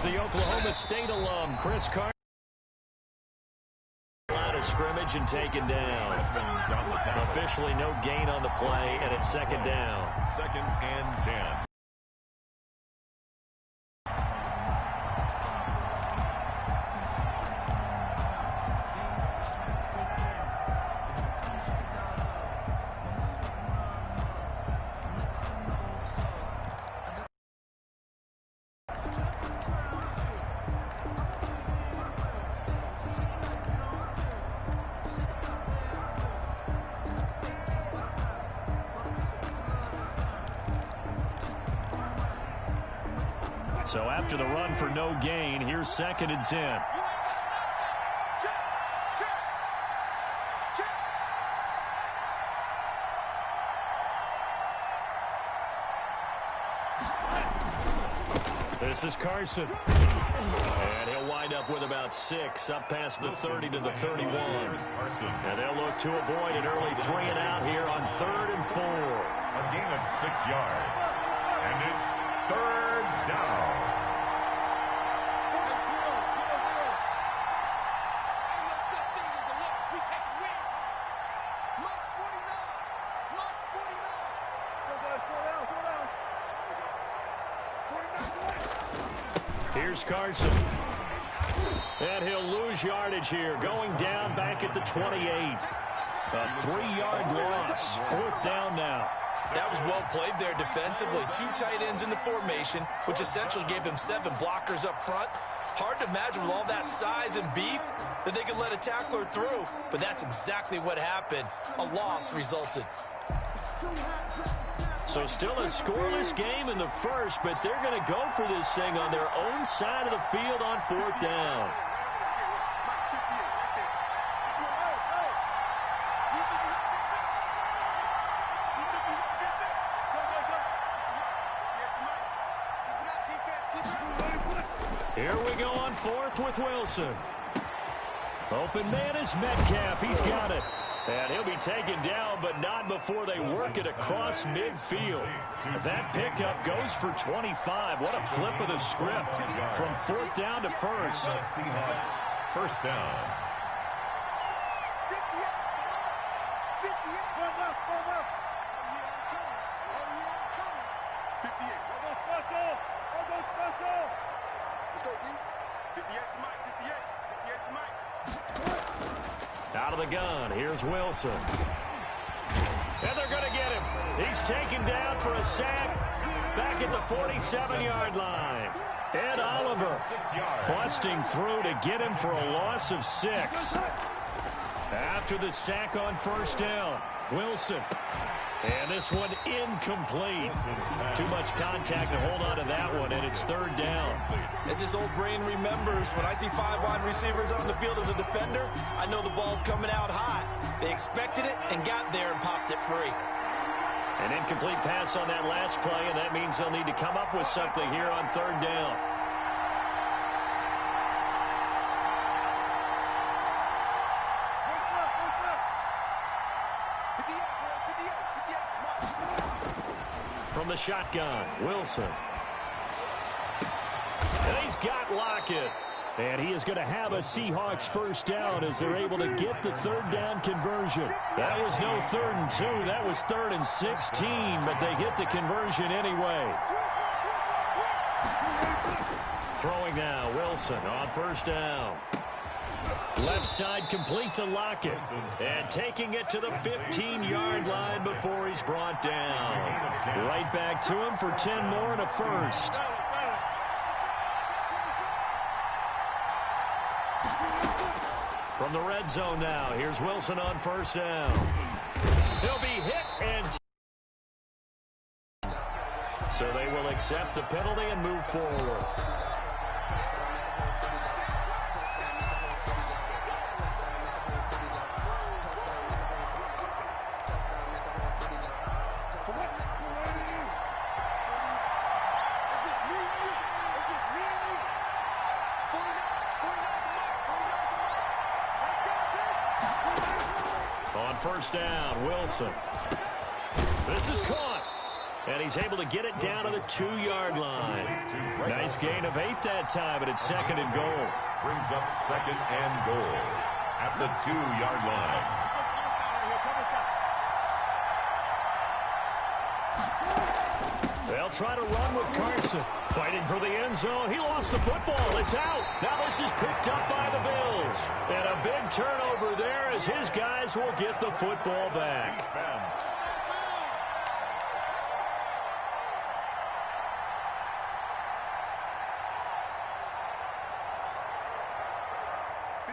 the Oklahoma State alum, Chris Carter. Line of scrimmage and taken down. Officially no gain on the play, and it's second down. 2nd and 10. So after the run for no gain, here's 2nd and 10. This is Carson. And he'll wind up with about 6, up past the 30 to the 31. And they'll look to avoid an early 3 and out here on 3rd and 4. A gain of 6 yards. And it's 3rd down. Here's Carson. And he'll lose yardage here, going down back at the 28. A 3-yard loss. 4th down now. That was well played there defensively. 2 tight ends in the formation, which essentially gave them 7 blockers up front. Hard to imagine with all that size and beef that they could let a tackler through. But that's exactly what happened. A loss resulted. So still a scoreless game in the first, but they're going to go for this thing on their own side of the field on 4th down. Here we go on 4th with Wilson. Open man is Metcalf. He's got it. And he'll be taken down, but not before they work it across midfield. That pickup goes for 25. What a flip of the script from 4th down to 1st. Seahawks, 1st down. Out of the gun, here's Wilson. And they're going to get him. He's taken down for a sack back at the 47-yard line. Ed Oliver busting through to get him for a loss of 6. After the sack on 1st down, Wilson. And this one incomplete. Too much contact to hold on to that one, and it's 3rd down. As this old brain remembers, when I see 5 wide receivers on the field as a defender, I know the ball's coming out hot. They expected it and got there and popped it free. An incomplete pass on that last play, and that means they'll need to come up with something here on 3rd down. From the shotgun, Wilson. And he's got Lockett. And he is going to have a Seahawks 1st down as they're able to get the 3rd down conversion. That was no 3rd and 2. That was 3rd and 16, but they get the conversion anyway. Throwing now, Wilson on 1st down. Left side complete to Lockett. And taking it to the 15-yard line before he's brought down. Right back to him for 10 more and a 1st. From the red zone now, here's Wilson on 1st down. He'll be hit and... So they will accept the penalty and move forward. On 1st down, Wilson. This is caught. And he's able to get it down to the 2-yard line. Nice gain of 8 that time, and it's 2nd and goal. Brings up 2nd and goal at the 2-yard line. They'll try to run with Carson. Fighting for the end zone. He lost the football. It's out. Now this is picked up by the Bills. And a big turnover there as his guys will get the football back.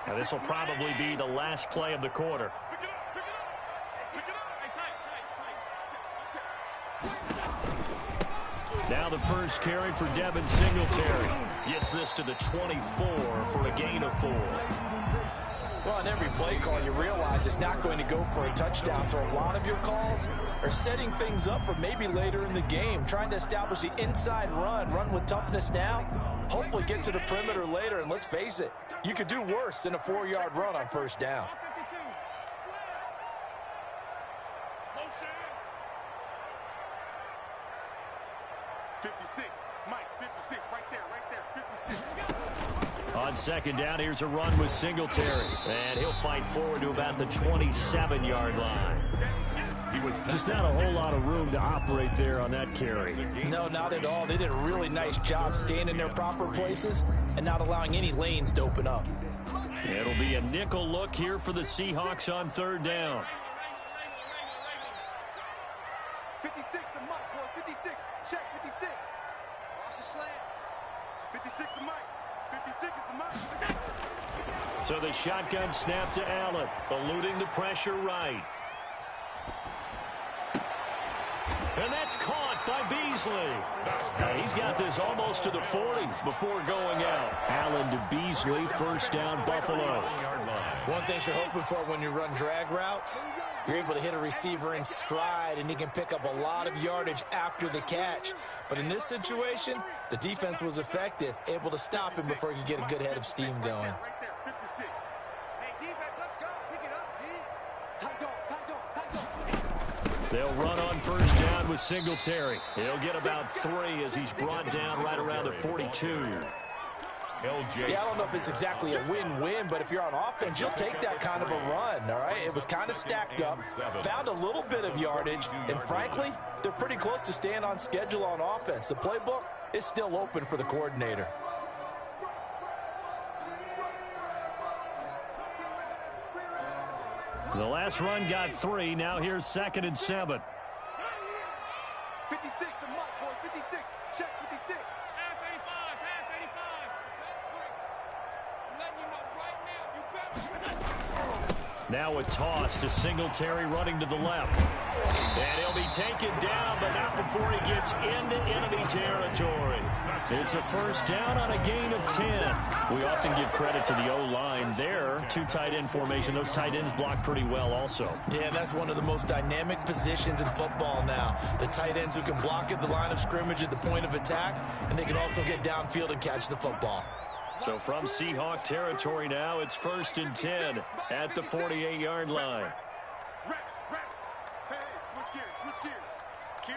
Now this will probably be the last play of the quarter. Now the first carry for Devin Singletary. Gets this to the 24 for a gain of 4. Well, on every play call, you realize it's not going to go for a touchdown. So a lot of your calls are setting things up for maybe later in the game, trying to establish the inside run with toughness now, hopefully get to the perimeter later. And let's face it, you could do worse than a 4-yard run on first down. On second down, here's a run with Singletary. And he'll fight forward to about the 27-yard line. Just not a whole lot of room to operate there on that carry. No, not at all. They did a really nice job staying in their proper places and not allowing any lanes to open up. It'll be a nickel look here for the Seahawks on 3rd down. 56 to Mike, boy. 56. Check 56. Watch the slant. 56 to Mike. 56 is the Mike. So the shotgun snap to Allen, eluding the pressure right. And that's caught by Beasley. And he's got this almost to the 40 before going out. Allen to Beasley, first down, Buffalo. One thing you're hoping for when you run drag routes, you're able to hit a receiver in stride, and he can pick up a lot of yardage after the catch. But in this situation, the defense was effective, able to stop him before he could get a good head of steam going. Right there, 56. Hey, defense, let's go. Pick it up, D. Tight dog, tight dog, tight dog. They'll run on first down with Singletary. He'll get about 3 as he's brought down right around the 42. Yeah, I don't know if it's exactly a win-win, but if you're on offense, you'll take that kind of a run, all right? It was kind of stacked up, found a little bit of yardage, and frankly, they're pretty close to staying on schedule on offense. The playbook is still open for the coordinator. The last run got 3. Now here's 2nd and 7. 56 to Mike, boy. 56. Check 56. Now a toss to Singletary running to the left. And he'll be taken down, but not before he gets into enemy territory. It's a first down on a gain of 10. We often give credit to the O-line there. 2 tight end formation. Those tight ends block pretty well also. Yeah, that's one of the most dynamic positions in football now. The tight ends who can block at the line of scrimmage at the point of attack, and they can also get downfield and catch the football. So from Seahawk territory now, it's 1st and 10 at the 48-yard line. Hey, switch gears. Kill.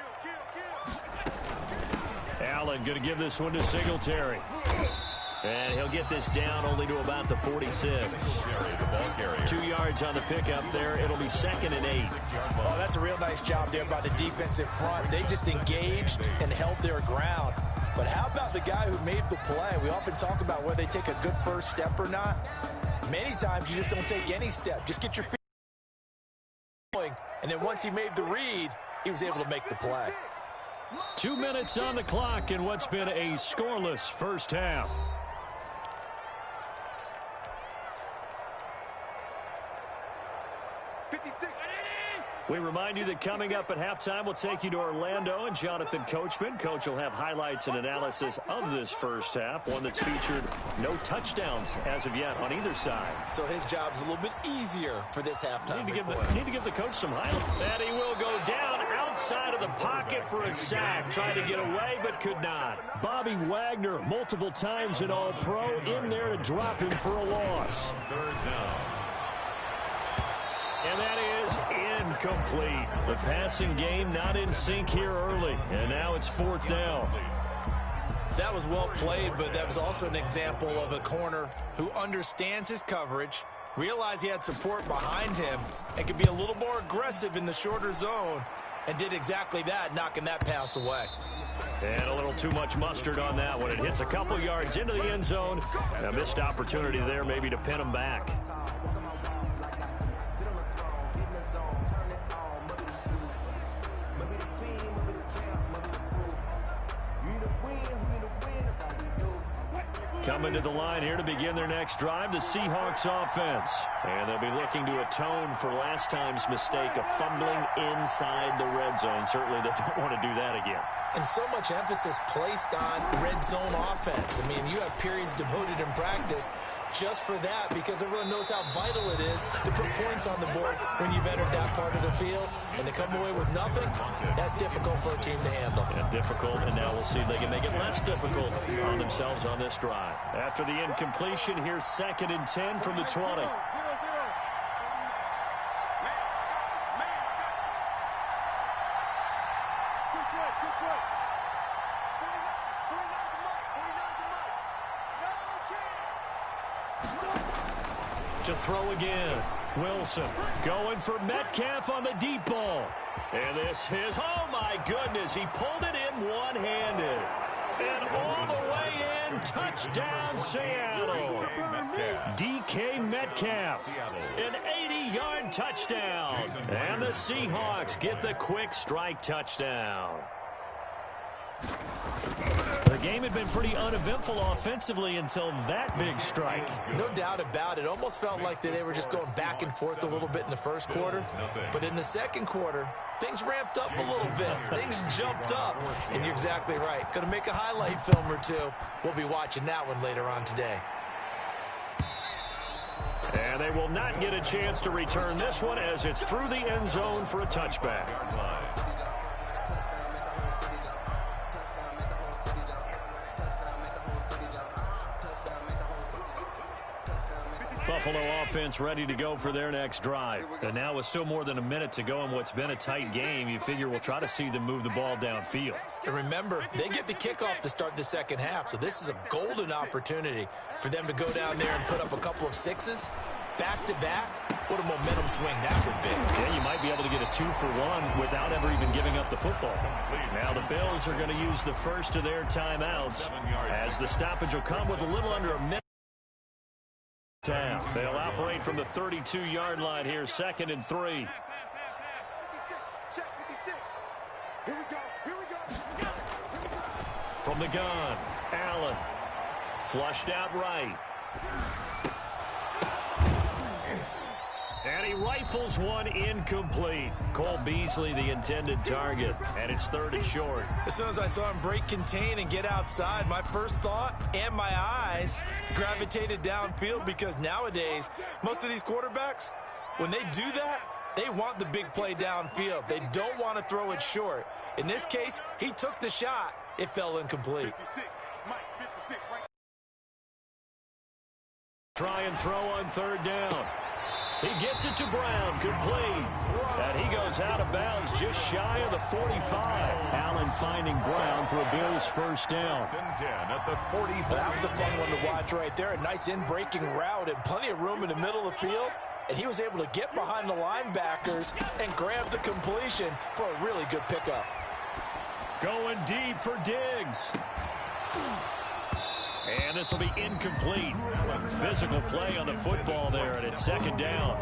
Allen going to give this one to Singletary. And he'll get this down only to about the 46. 2 yards on the pickup there. It'll be 2nd and 8. Oh, that's a real nice job there by the defensive front. They just engaged and held their ground. But how about the guy who made the play? We often talk about whether they take a good first step or not. Many times you just don't take any step. Just get your feet going. And then once he made the read, he was able to make the play. 2 minutes on the clock in what's been a scoreless first half. We remind you that coming up at halftime, we'll take you to Orlando and Jonathan Coachman. Coach will have highlights and analysis of this first half, one that's featured no touchdowns as of yet on either side. So his job's a little bit easier for this halftime. Need to give the coach some highlights. And he will go down outside of the pocket for a sack. Tried to get away, but could not. Bobby Wagner, multiple times an All-Pro, in there to drop him for a loss. 3rd down. And that is Incomplete. The passing game not in sync here early, and now it's 4th down. That was well played, but that was also an example of a corner who understands his coverage, realized he had support behind him, and could be a little more aggressive in the shorter zone, and did exactly that, knocking that pass away. And a little too much mustard on that one. It hits a couple yards into the end zone. A missed opportunity there maybe to pin him back. Coming to the line here to begin their next drive, the Seahawks offense. And they'll be looking to atone for last time's mistake of fumbling inside the red zone. Certainly they don't want to do that again. And so much emphasis placed on red zone offense. I mean, you have periods devoted in practice just for that, because everyone knows how vital it is to put points on the board when you've entered that part of the field. And to come away with nothing, that's difficult for a team to handle. And difficult, and now we'll see if they can make it less difficult on themselves on this drive. After the incompletion, here's 2nd and 10 from the 20. To throw again. Wilson going for Metcalf on the deep ball. And this is, oh my goodness, he pulled it in one-handed. And all the way in, touchdown Seattle. DK Metcalf, an 80-yard touchdown. And the Seahawks get the quick strike touchdown. The game had been pretty uneventful offensively until that big strike. No doubt about it. Almost felt like they were just going back and forth a little bit in the first quarter. But in the second quarter, things ramped up a little bit. Things jumped up. And you're exactly right. Going to make a highlight film or two. We'll be watching that one later on today. And they will not get a chance to return this one as it's through the end zone for a touchback. Buffalo offense ready to go for their next drive. And now with still more than a minute to go in what's been a tight game, you figure we'll try to see them move the ball downfield. And remember, they get the kickoff to start the second half, so this is a golden opportunity for them to go down there and put up a couple of sixes back-to-back. What a momentum swing that would be. Yeah, you might be able to get a 2-for-1 without ever even giving up the football. Now the Bills are going to use the first of their timeouts as the stoppage will come with a little under a minute. They'll operate from the 32-yard line here, 2nd and 3. From the gun, Allen. Flushed out right. And he rifles one incomplete. Cole Beasley, the intended target. And it's 3rd and short. As soon as I saw him break contain and get outside, my first thought and my eyes gravitated downfield, because nowadays, most of these quarterbacks, when they do that, they want the big play downfield. They don't want to throw it short. In this case, he took the shot. It fell incomplete. 56, Mike, 56, right. Try and throw on 3rd down. He gets it to Brown, complete. And he goes out of bounds just shy of the 45. Allen finding Brown for a Bills first down. That was a fun one to watch right there. A nice in-breaking route and plenty of room in the middle of the field. And he was able to get behind the linebackers and grab the completion for a really good pickup. Going deep for Diggs. And this will be incomplete. Physical play on the football there, and it's 2nd down.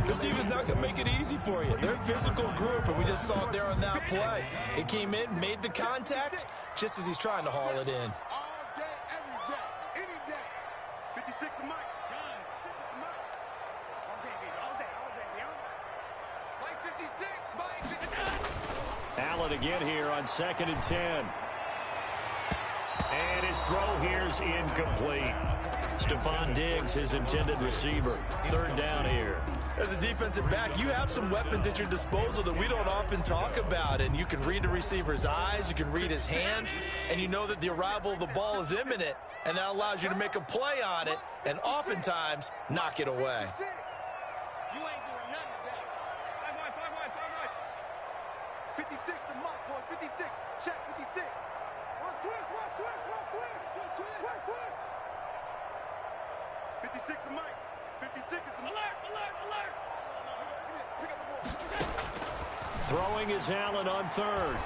This team is not going to make it easy for you. They're a physical group, and we just saw it there on that play. It came in, made the contact, just as he's trying to haul it in. All day, every day, any day. 56 to Mike. All day, Mike 56, Mike 56. Allen again here on 2nd and 10. And his throw here's incomplete. Stephon Diggs, his intended receiver. 3rd down here. As a defensive back, you have some weapons at your disposal that we don't often talk about. And you can read the receiver's eyes, you can read his hands, and you know that the arrival of the ball is imminent. And that allows you to make a play on it and oftentimes knock it away. You ain't doing nothing today. 56 to Mike, boys. 56. Check 56. Watch twist, watch twist, watch twist. Twist, twist. 56 to Mike. 56 is the alert, alert, alert. Pick up the ball. Throwing is Allen on third.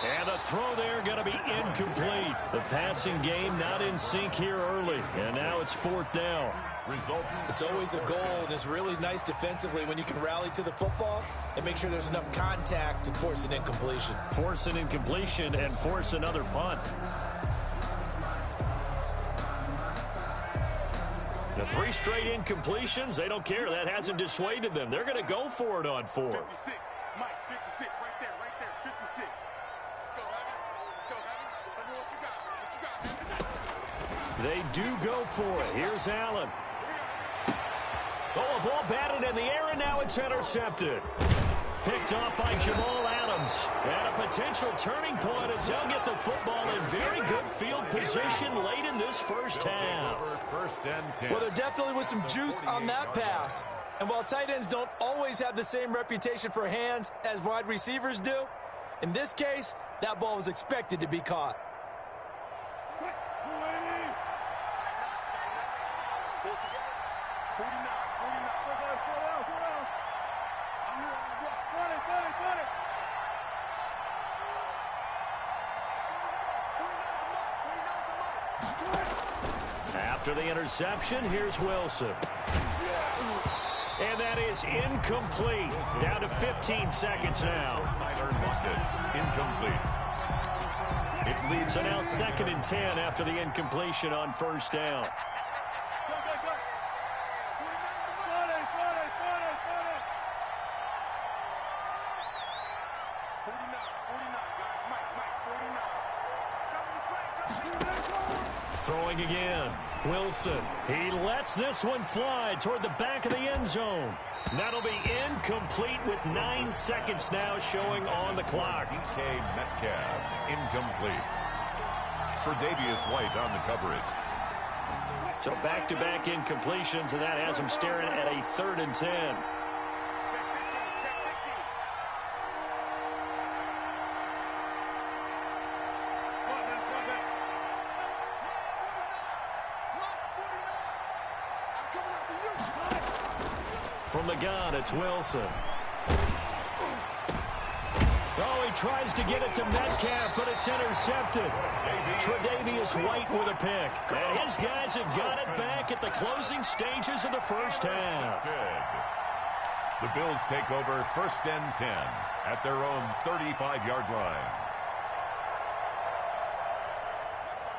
And the throw there going to be incomplete. The passing game not in sync here early. And now it's fourth down. Results. It's always a goal, and it's really nice defensively when you can rally to the football and make sure there's enough contact to force an incompletion. Force an incompletion and force another punt. The 3 straight incompletions, they don't care. That hasn't dissuaded them. They're going to go for it on fourth. 56. Mike, 56. Right there, 56. Let's go, Heavy. Let's go, Heavy. Let me know what you got. What you got, man? They do go for it. Here's Allen. Oh, a ball batted in the air, and now it's intercepted. Picked off by Jamal Adams. And a potential turning point as they'll get the football in very good field position late in this first half. First and 10. Well, there definitely was some juice on that pass. And while tight ends don't always have the same reputation for hands as wide receivers do, in this case, that ball was expected to be caught. After the interception, here's Wilson. And that is incomplete. Down to 15 seconds now. Tyler Lockett, incomplete. It leads. So now 2nd and 10 after the incompletion on first down. Throwing again. Wilson. He lets this one fly toward the back of the end zone. That'll be incomplete with 9 seconds now showing on the clock. DK Metcalf, incomplete. For Davius White on the coverage. So back-to-back incompletions, and that has him staring at a 3rd and 10. From the gun, it's Wilson. Oh, he tries to get it to Metcalf, but it's intercepted. Tre'Davious White with a pick. And his guys have got it back at the closing stages of the first half. Good. The Bills take over 1st and 10 at their own 35-yard line.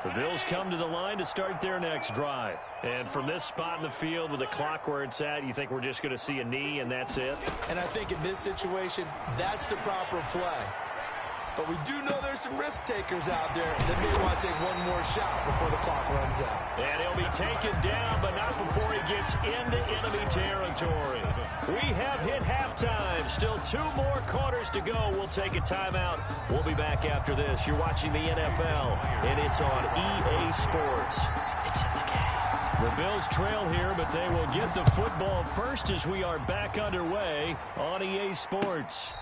The Bills come to the line to start their next drive. And from this spot in the field with the clock where it's at, you think we're just going to see a knee and that's it? And I think in this situation, that's the proper play. But we do know there's some risk takers out there that may want to take one more shot before the clock runs out. And he'll be taken down, but not before he gets into enemy territory. We have hit halftime. Still 2 more quarters to go. We'll take a timeout. We'll be back after this. You're watching the NFL, and it's on EA Sports. It's in the game. The Bills trail here, but they will get the football first as we are back underway on EA Sports.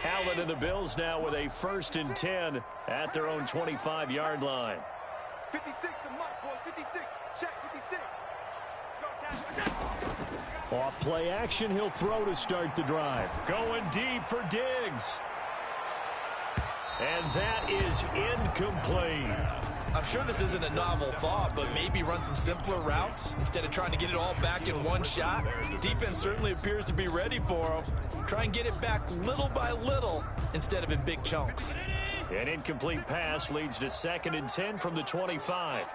Allen and the Bills now with a 1st and 10 at their own 25-yard line. 56 to Mike, boys. 56. Check 56. Off play action, he'll throw to start the drive. Going deep for Diggs. And that is incomplete. I'm sure this isn't a novel thought, but maybe run some simpler routes instead of trying to get it all back in one shot. Defense certainly appears to be ready for him. Try and get it back little by little instead of in big chunks. An incomplete pass leads to 2nd and 10 from the 25.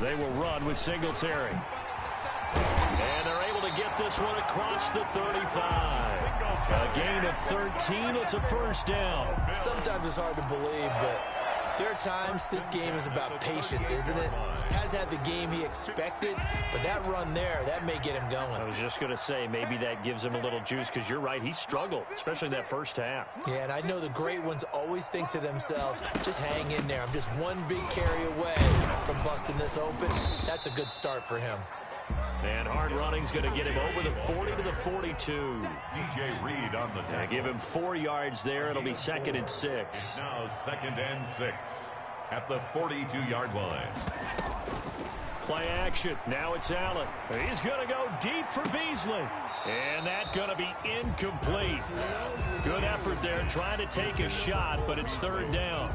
They will run with Singletary. And they're able to get this one across the 35. A gain of 13. It's a first down. Sometimes it's hard to believe, but There are times this game is about patience, isn't it? Has had the game he expected, but that run there, that may get him going. I was just going to say, maybe that gives him a little juice, because you're right, he struggled, especially in that first half. Yeah, and I know the great ones always think to themselves, just hang in there. I'm just one big carry away from busting this open. That's a good start for him. And hard running's going to get him over the 40 to the 42. DJ Reed on the tackle. Give him 4 yards there. It'll be 2nd and 6. It's now 2nd and 6 at the 42-yard line. Play action. Now it's Allen. He's going to go deep for Beasley. And that's going to be incomplete. Good effort there trying to take a shot, but it's 3rd down.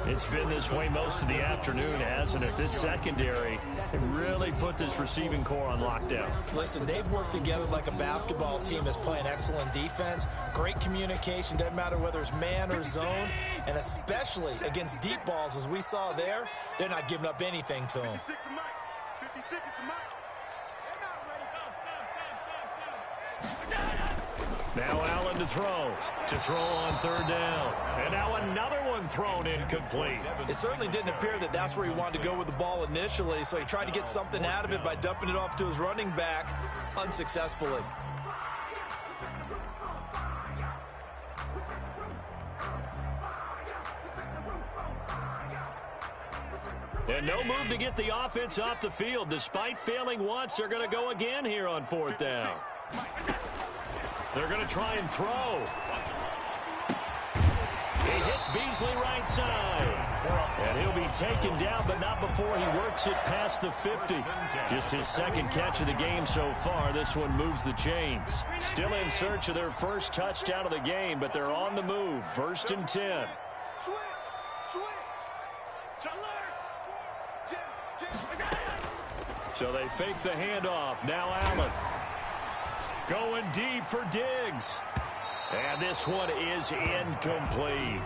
It's been this way most of the afternoon, hasn't it? This secondary really put this receiving core on lockdown. Listen, they've worked together like a basketball team that's playing excellent defense. Great communication, doesn't matter whether it's man or zone, and especially against deep balls, as we saw there, they're not giving up anything to them. 56 is the mic. Now Allen to throw on 3rd down. And now another one thrown incomplete. It certainly didn't appear that that's where he wanted to go with the ball initially, so he tried to get something out of it by dumping it off to his running back unsuccessfully. And no move to get the offense off the field. Despite failing once, they're going to go again here on 4th down. They're going to try and throw. He hits Beasley right side. And he'll be taken down, but not before he works it past the 50. Just his 2nd catch of the game so far. This one moves the chains. Still in search of their first touchdown of the game, but they're on the move. 1st and 10. So they fake the handoff. Now Allen. Going deep for Diggs. And this one is incomplete.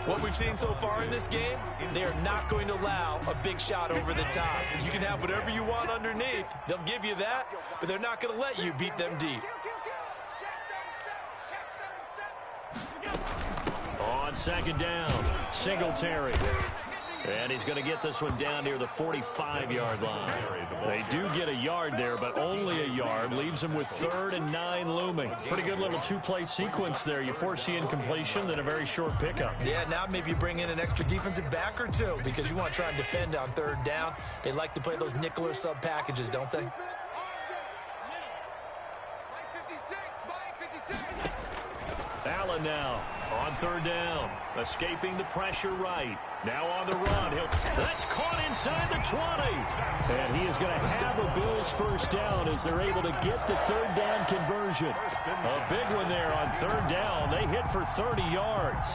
What we've seen so far in this game, they are not going to allow a big shot over the top. You can have whatever you want underneath. They'll give you that, but they're not going to let you beat them deep. On 2nd down, Singletary. And he's going to get this one down near the 45-yard line. They do get a yard there, but only a yard. Leaves them with 3rd and 9 looming. Pretty good little 2-play sequence there. You force the incompletion, then a very short pickup. Yeah, now maybe you bring in an extra defensive back or two because you want to try and defend on 3rd down. They like to play those nickel or sub packages, don't they? Allen now on 3rd down. Escaping the pressure right. Now on the run. That's caught inside the 20. And he is going to have a Bills 1st down as they're able to get the 3rd down conversion. A big one there on 3rd down. They hit for 30 yards.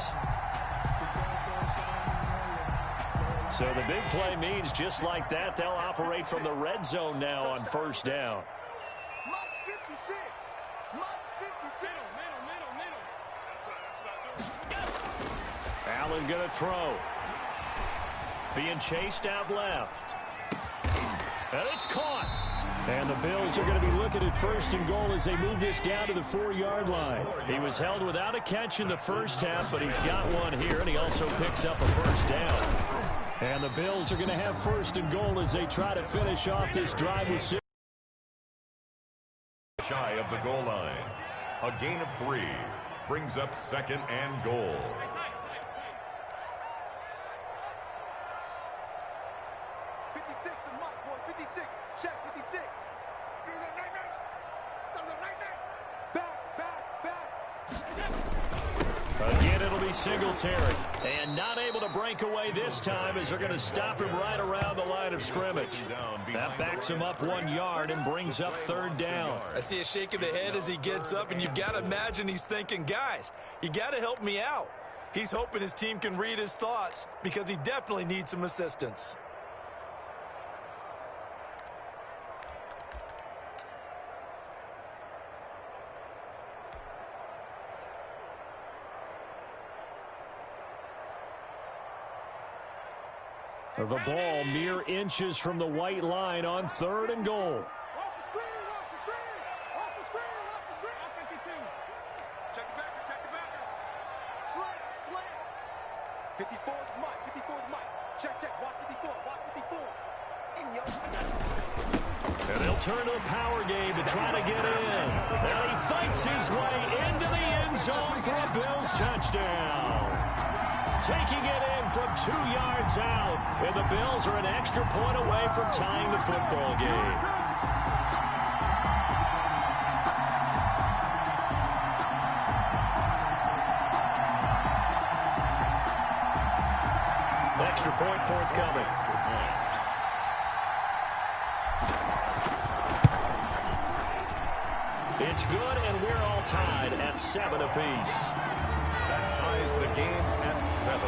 So the big play means just like that, they'll operate from the red zone now on 1st down. Allen going to throw. Being chased out left. And it's caught. And the Bills are going to be looking at 1st and goal as they move this down to the 4-yard line. He was held without a catch in the first half, but he's got one here, and he also picks up a 1st down. And the Bills are going to have 1st and goal as they try to finish off this drive with 6. Shy of the goal line. A gain of 3 brings up 2nd and goal. 56, the mark, boys. 56. Check 56. Back. Again, it'll be Singletary. And not able to break away this time as they're going to stop him right around the line of scrimmage. That backs him up 1 yard and brings up 3rd down. I see a shake of the head as he gets up, and you've got to imagine he's thinking, guys, you got to help me out. He's hoping his team can read his thoughts because he definitely needs some assistance. The ball mere inches from the white line on 3rd and goal. Watch the screen, watch the screen. Watch the screen, watch the screen. 52. Check the backer, check the backer. Slam, slam. 54 is Mike. 54 is Mike. Check, check. Watch 54. Watch 54. In your... And they'll turn to the power game to try to get in. And he fights his way into the end zone for a Bills touchdown. Taking it in from 2 yards out. And the Bills are an extra point away from tying the football game. Extra point forthcoming. It's good, and we're all tied at 7 apiece. That ties the game at 7.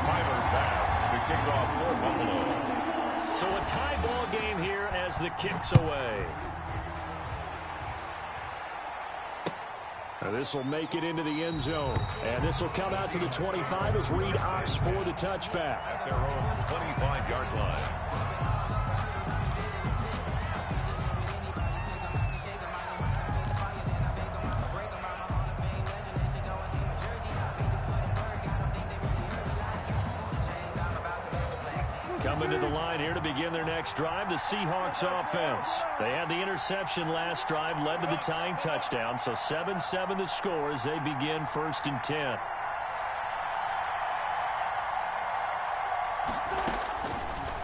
Tyler pass to kick off for Buffalo. So a tie ball game here as the kick's away. This will make it into the end zone. And this will come out to the 25 as Reed opts for the touchback. At their own 25-yard line. Coming to the line here to begin their next drive, the Seahawks offense. They had the interception last drive, led to the tying touchdown, so 7-7 the score as they begin 1st and 10.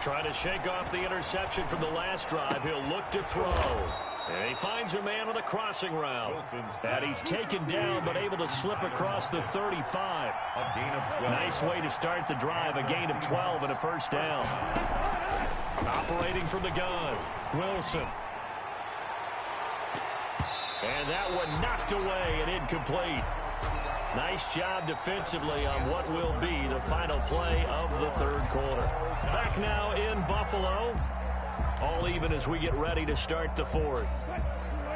Trying to shake off the interception from the last drive. He'll look to throw. And he finds a man on the crossing route. And he's taken down but able to slip across the 35. A gain of 12. Nice way to start the drive. A gain of 12 and a first down. Operating from the gun, Wilson. And that one knocked away and incomplete. Nice job defensively on what will be the final play of the 3rd quarter. Back now in Buffalo. All even as we get ready to start the 4th.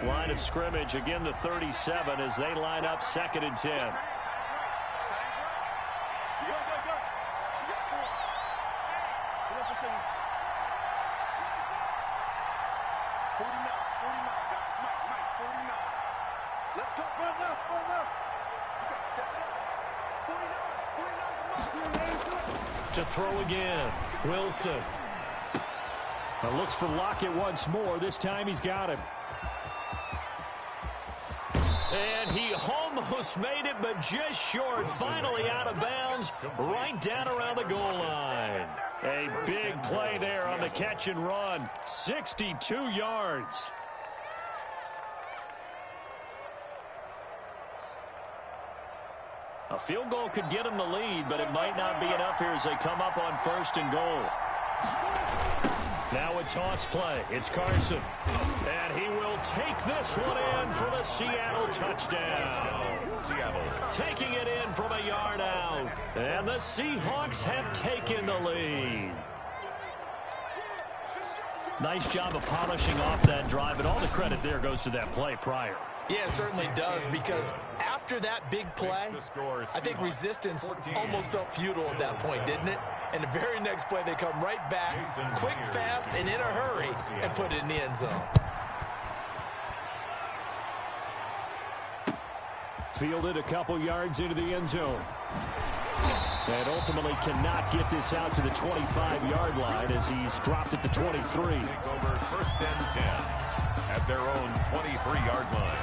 Line of scrimmage, again the 37 as they line up 2nd and 10. To throw again, Wilson. Looks for Lockett once more. This time he's got him. And he almost made it, but just short. Finally out of bounds, right down around the goal line. A big play there on the catch and run. 62 yards. A field goal could get him the lead, but it might not be enough here as they come up on 1st and goal. Now a toss play. It's Carson. And he will take this one in for the Seattle touchdown. Seattle. Taking it in from a yard out. And the Seahawks have taken the lead. Nice job of polishing off that drive, and all the credit there goes to that play prior. Yeah, it certainly does, because after that big play, I think resistance almost felt futile at that point, didn't it? And the very next play, they come right back, quick, fast, and in a hurry, and put it in the end zone. Fielded a couple yards into the end zone. And ultimately cannot get this out to the 25-yard line as he's dropped at the 23. Take over 1st and 10 at their own 23-yard line.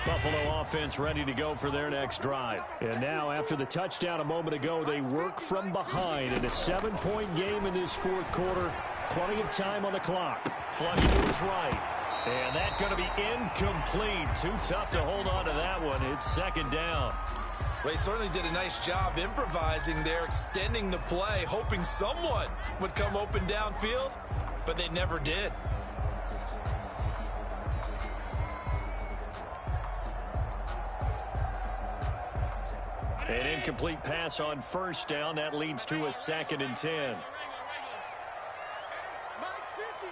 Buffalo offense ready to go for their next drive. And now, after the touchdown a moment ago, they work from behind in a 7-point game in this 4th quarter. Plenty of time on the clock. Flush to his right. And that's going to be incomplete. Too tough to hold on to that one. It's 2nd down. Well, he certainly did a nice job improvising there, extending the play, hoping someone would come open downfield, but they never did. An incomplete pass on 1st down. That leads to a 2nd and 10. Mike's 50.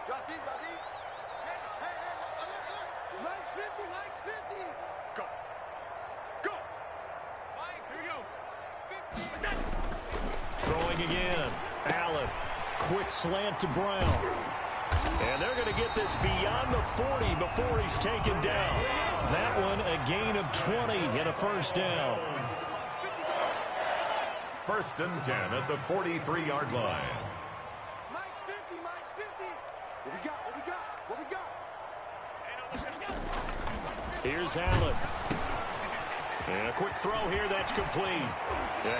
Drop deep, drop deep. Hey, Mike's 50, Mike's 50. Go. Go. Mike, here we go. Throwing again. Allen. Quick slant to Brown. And they're going to get this beyond the 40 before he's taken down. That one a gain of 20 and a first down. First and 10 at the 43-yard line. Mike's 50, Mike's 50. What we got, what we got, what we got? Here's Allen. And a quick throw here that's complete.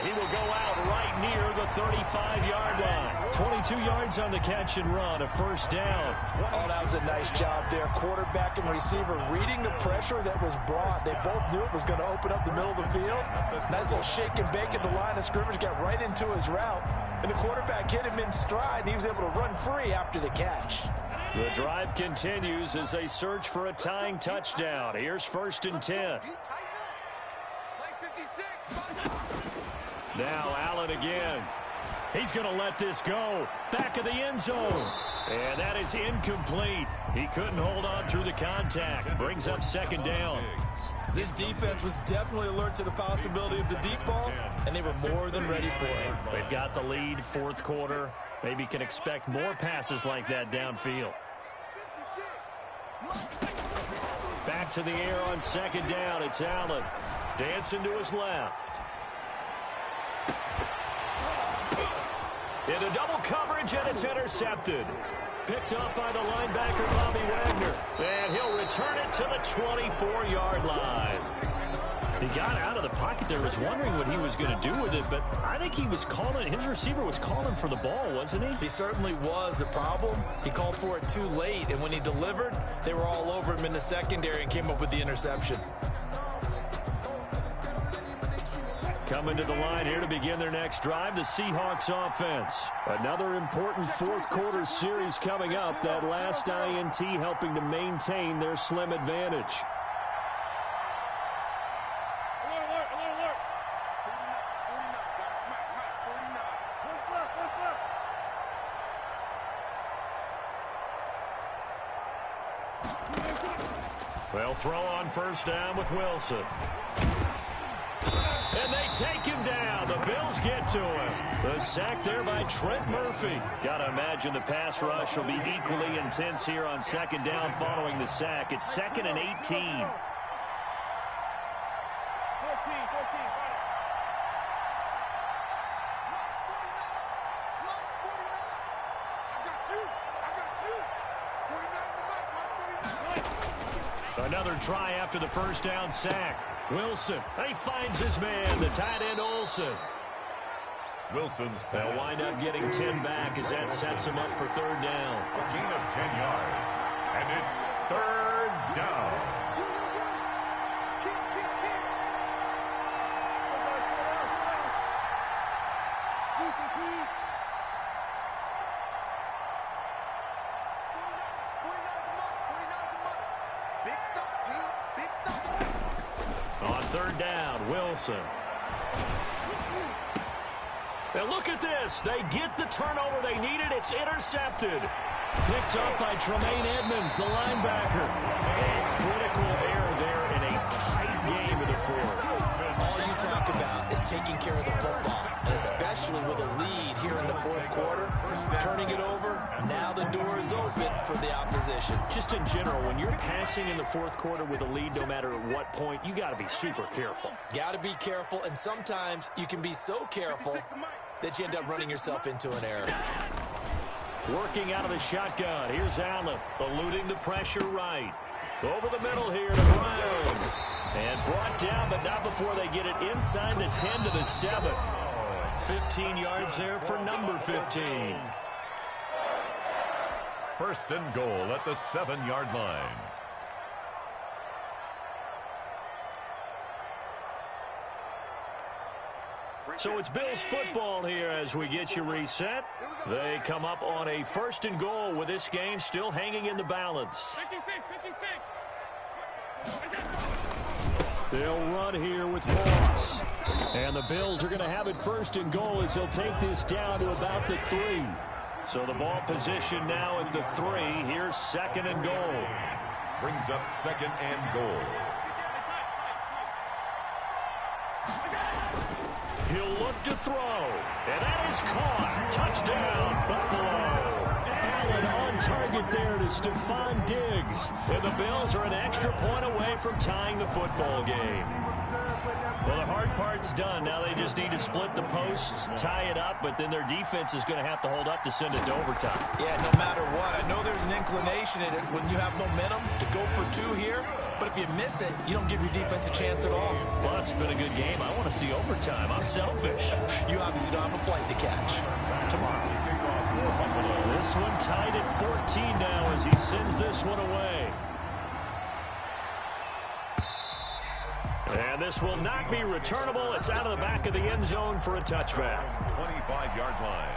He will go out right near the 35-yard line. 22 yards on the catch and run, a first down. Oh, that was a nice job there. Quarterback and receiver reading the pressure that was brought. They both knew it was going to open up the middle of the field. Nice little shake and bake at the line of scrimmage, got right into his route. And the quarterback hit him in stride, and he was able to run free after the catch. The drive continues as they search for a tying touchdown. Here's first and 10. Now Allen again. He's going to let this go. Back of the end zone. And that is incomplete. He couldn't hold on through the contact. Brings up second down. This defense was definitely alert to the possibility of the deep ball, and they were more than ready for it. They've got the lead, fourth quarter. Maybe can expect more passes like that downfield. Back to the air on second down. It's Allen. Dancing to his left. Into double coverage, and it's intercepted. Picked up by the linebacker, Bobby Wagner. And he'll return it to the 24-yard line. He got out of the pocket there, was wondering what he was going to do with it, but I think he was calling, his receiver was calling for the ball, wasn't he? He certainly was. The problem, he called for it too late, and when he delivered, they were all over him in the secondary and came up with the interception. Coming to the line here to begin their next drive, the Seahawks offense. Another important fourth quarter series coming up. That last INT helping to maintain their slim advantage. Well, throw on first down with Wilson. And they take him down. The Bills get to him. The sack there by Trent Murphy. Got to imagine the pass rush will be equally intense here on second down following the sack. It's second and 18. 14. Another try after the first down sack. Wilson, he finds his man, the tight end Olsen. Wilson's pass. They'll wind up getting 10 back as that sets him up for third down. A gain of 10 yards. And it's third down. On third down, Wilson. And look at this. They get the turnover they needed. It's intercepted. Picked up by Tremaine Edmonds, the linebacker. A critical error there in a tight game of the fourth. All you talk about is taking care of the football, and especially with a lead here in the fourth quarter, turning it over, now the door is open for the opposition. Just in general, when you're passing in the fourth quarter with a lead, no matter at what point, you got to be super careful. Got to be careful, and sometimes you can be so careful that you end up running yourself into an error. Working out of the shotgun. Here's Allen, eluding the pressure right. Over the middle here to Brown. And brought down, but not before they get it inside the 10 to the 7. 15 yards there for number 15. First and goal at the 7-yard line. So it's Bills football here as we get you reset. They come up on a first and goal with this game still hanging in the balance. 56. They'll run here with Moss. And the Bills are going to have it first and goal as they'll take this down to about the 3. So the ball position now at the 3. Here's second and goal. brings up 2nd and goal. He'll look to throw, and that is caught. Touchdown, Buffalo. Allen on target there to Stephon Diggs. And the Bills are an extra point away from tying the football game. Well, the hard part's done. Now they just need to split the posts, tie it up, but then their defense is going to have to hold up to send it to overtime. Yeah, no matter what. I know there's an inclination in it when you have momentum to go for 2 here, but if you miss it, you don't give your defense a chance at all. Plus, it's been a good game. I want to see overtime. I'm selfish. You obviously don't have a flight to catch. Tomorrow. This one tied at 14 now as he sends this one away. And this will not be returnable. It's out of the back of the end zone for a touchback. 25-yard line.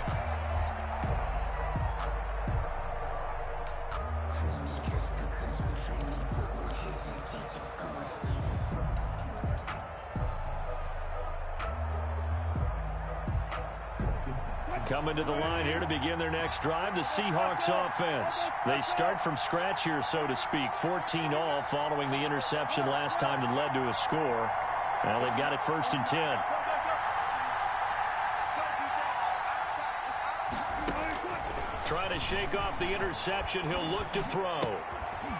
Coming to the line here to begin their next drive, the Seahawks offense. They start from scratch here, so to speak. 14 all following the interception last time that led to a score. Now they've got it 1st and 10. Trying to shake off the interception. He'll look to throw.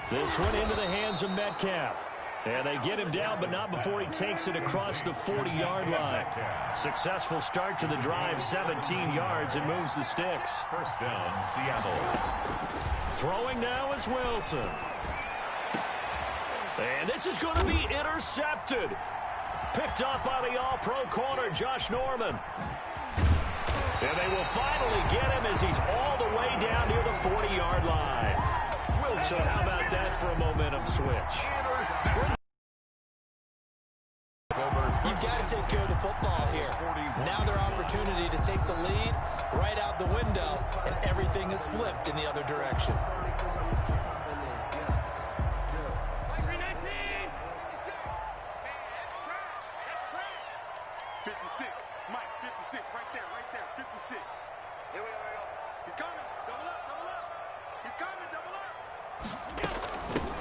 This one into the hands of Metcalf. And they get him down, but not before he takes it across the 40-yard line. Successful start to the drive, 17 yards, and moves the sticks. 1st down, Seattle. Throwing now is Wilson. And this is going to be intercepted. Picked off by the all-pro corner, Josh Norman. And they will finally get him as he's all the way down near the 40-yard line. Wilson, how about that for a momentum switch? You've got to take care of the football here. Now their opportunity to take the lead right out the window, and everything is flipped in the other direction.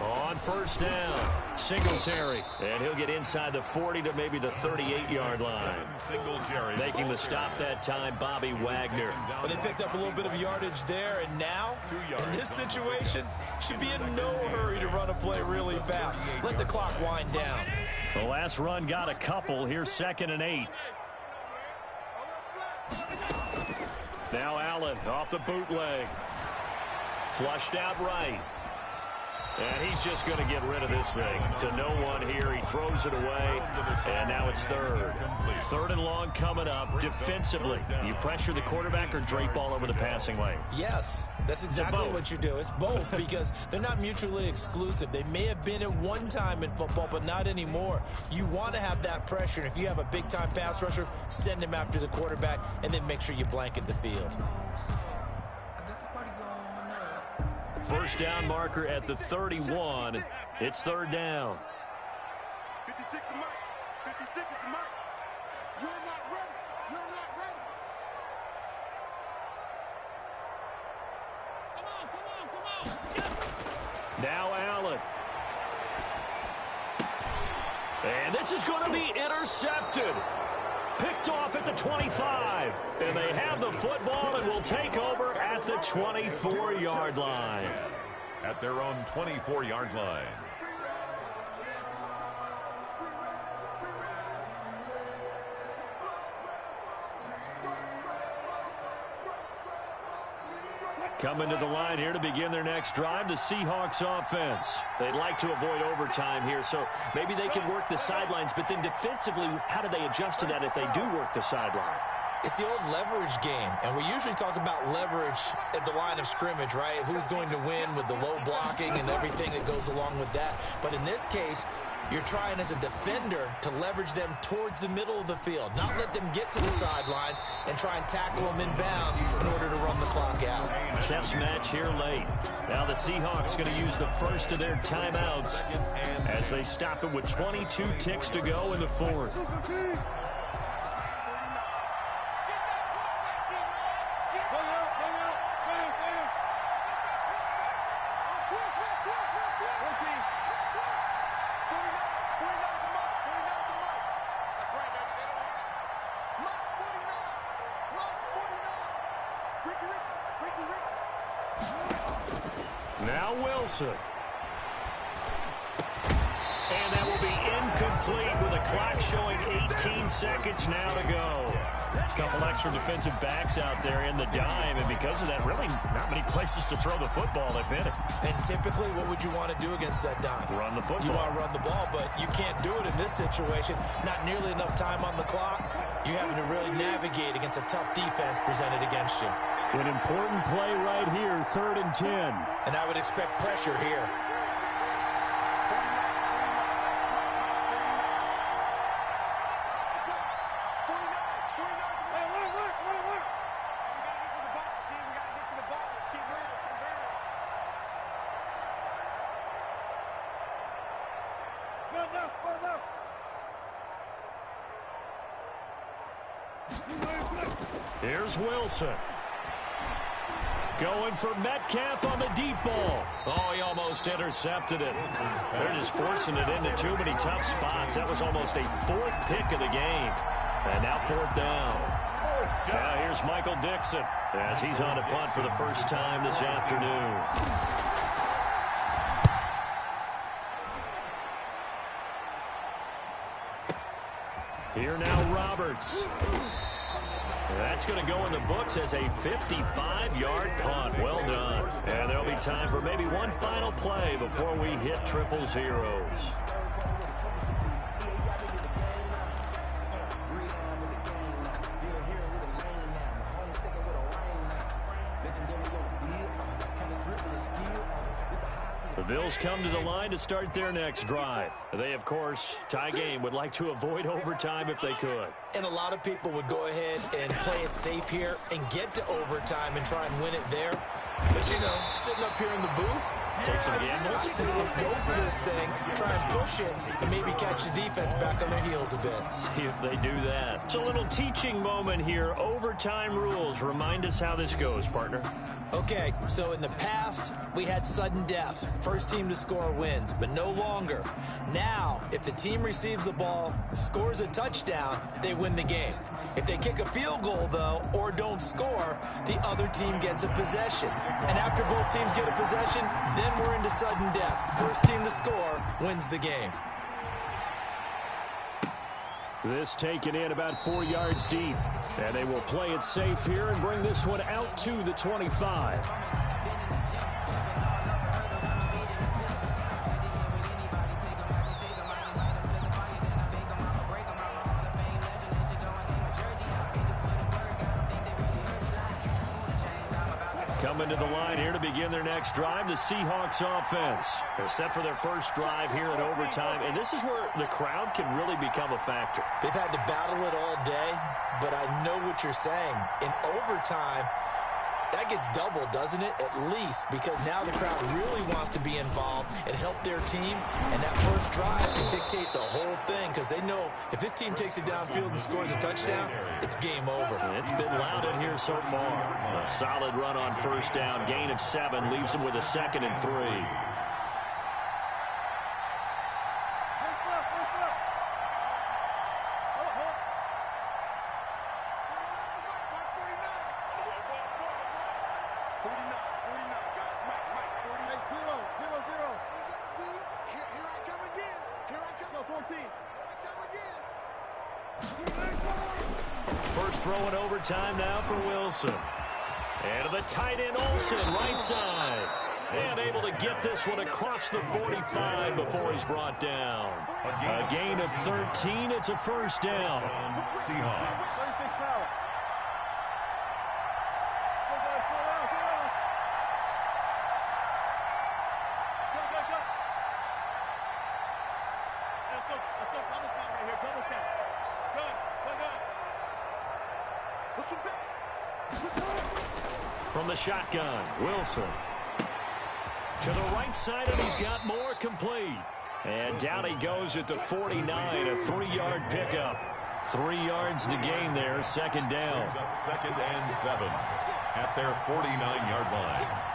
On 1st down, Singletary. And he'll get inside the 40 to maybe the 38-yard line. Singletary making the stop that time, Bobby Wagner. Well, they picked up a little bit of yardage there, and now, in this situation, should be in no hurry to run a play really fast. Let the clock wind down. The last run got a couple. Here's 2nd and 8. Now Allen off the bootleg. Flushed out right. And he's just going to get rid of this thing to no one here. He throws it away, and now it's 3rd. 3rd and long coming up. Defensively, you pressure the quarterback or drape all over the passing lane? Yes, that's exactly what you do. It's both because they're not mutually exclusive. They may have been at one time in football, but not anymore. You want to have that pressure, and if you have a big-time pass rusher, send him after the quarterback, and then make sure you blanket the field. 1st down marker at the 31. It's 3rd down. 56 is Mike. 56 is Mike. You're not ready. You're not ready. Come on. Now Allen. And this is going to be intercepted. Picked off at the 25. And they have the football and will take over at the 24-yard line. At their own 24-yard line. Coming to the line here to begin their next drive, the Seahawks offense. They'd like to avoid overtime here, so maybe they can work the sidelines, but then defensively, how do they adjust to that if they do work the sideline? It's the old leverage game, and we usually talk about leverage at the line of scrimmage, right? Who's going to win with the low blocking and everything that goes along with that. But in this case, you're trying as a defender to leverage them towards the middle of the field, not let them get to the sidelines and try and tackle them in bounds in order to run the clock out. Chess match here late. Now the Seahawks going to use the first of their timeouts as they stop it with 22 ticks to go in the 4th. Now Wilson. And that will be incomplete with the clock showing 18 seconds now to go. A couple extra defensive backs out there in the dime, and because of that, really not many places to throw the football, if any. And typically, what would you want to do against that dime? Run the football. You want to run the ball, but you can't do it in this situation. Not nearly enough time on the clock. You're having to really navigate against a tough defense presented against you. An important play right here, 3rd and 10. And I would expect pressure here. Here's Wilson. Going for Metcalf on the deep ball. Oh, he almost intercepted it. They're just forcing it into too many tough spots. That was almost a 4th pick of the game. And now 4th down. Now here's Michael Dixon as he's on a punt for the first time this afternoon. Here now Roberts. That's going to go in the books as a 55-yard punt. Well done. And there'll be time for maybe one final play before we hit triple zeros. The Bills come to the line to start their next drive. They, of course, tie game, would like to avoid overtime if they could. And a lot of people would go ahead and play it safe here and get to overtime and try and win it there. But, you know, sitting up here in the booth, take some gambles. Let's go for this thing, try and push it, and maybe catch the defense back on their heels a bit. See if they do that. It's a little teaching moment here. Overtime rules. Remind us how this goes, partner. Okay, so in the past, we had sudden death. First team to score wins, but no longer. Now, if the team receives the ball, scores a touchdown, they win the game. If they kick a field goal, though, or don't score, the other team gets a possession. And after both teams get a possession, then we're into sudden death. First team to score wins the game. This taken in about 4 yards deep. And they will play it safe here and bring this one out to the 25. Coming to the line here to begin their next drive, the Seahawks offense. They're set for their first drive here in overtime, and this is where the crowd can really become a factor. They've had to battle it all day, but I know what you're saying. In overtime, that gets doubled, doesn't it? At least, because now the crowd really wants to be involved and help their team, and that first drive can dictate the whole thing, because they know if this team takes it downfield and scores a touchdown, it's game over. It's been loud in here so far. A solid run on first down. Gain of 7 leaves them with a 2nd and 3. First throw in overtime now for Wilson. And to the tight end Olsen, right side. And able to get this one across the 45 before he's brought down. A gain of 13. It's a first down. Seahawks. From the shotgun, Wilson. To the right side, and he's got more complete. And down he goes at the 49, a 3-yard pickup. 3 yards the gain there, 2nd down. 2nd and 7 at their 49-yard line.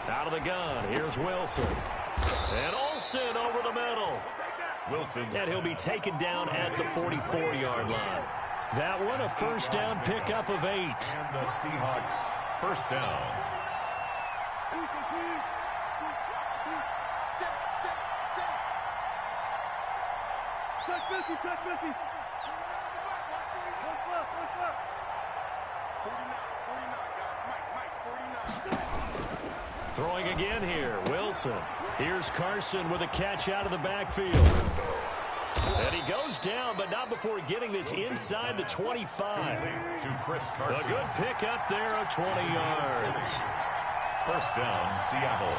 Out of the gun, here's Wilson. And Olsen over the middle. Wilson. And he'll be taken down at the 44-yard line. That one, a first down pickup of 8. And the Seahawks first down. Touch 50. 49, guys. Mike, 49. Throwing again here, Wilson. Here's Carson with a catch out of the backfield. And he goes down, but not before getting this inside the 25. To Chris Carson. A good pickup there of 20 yards. First down, Seattle.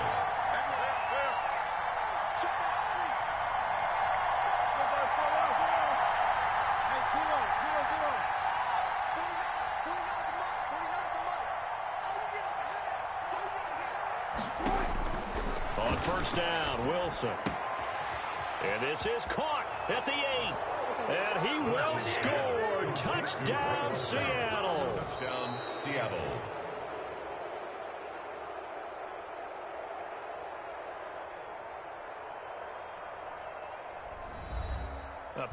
On first down, Wilson. And this is caught at the 8. And he will score. Touchdown, Seattle. Touchdown, Seattle.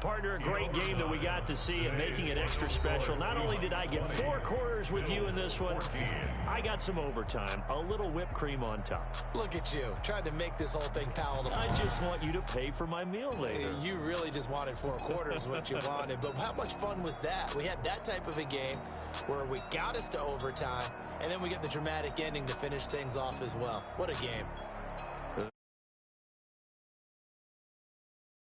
Partner, a great game that we got to see and making it extra special. Not only did I get 4 quarters with you in this one, I got some overtime, a little whipped cream on top. Look at you, trying to make this whole thing palatable. I just want you to pay for my meal later. You really just wanted 4 quarters, what you wanted. But how much fun was that? We had that type of a game where we got us to overtime, and then we get the dramatic ending to finish things off as well. What a game.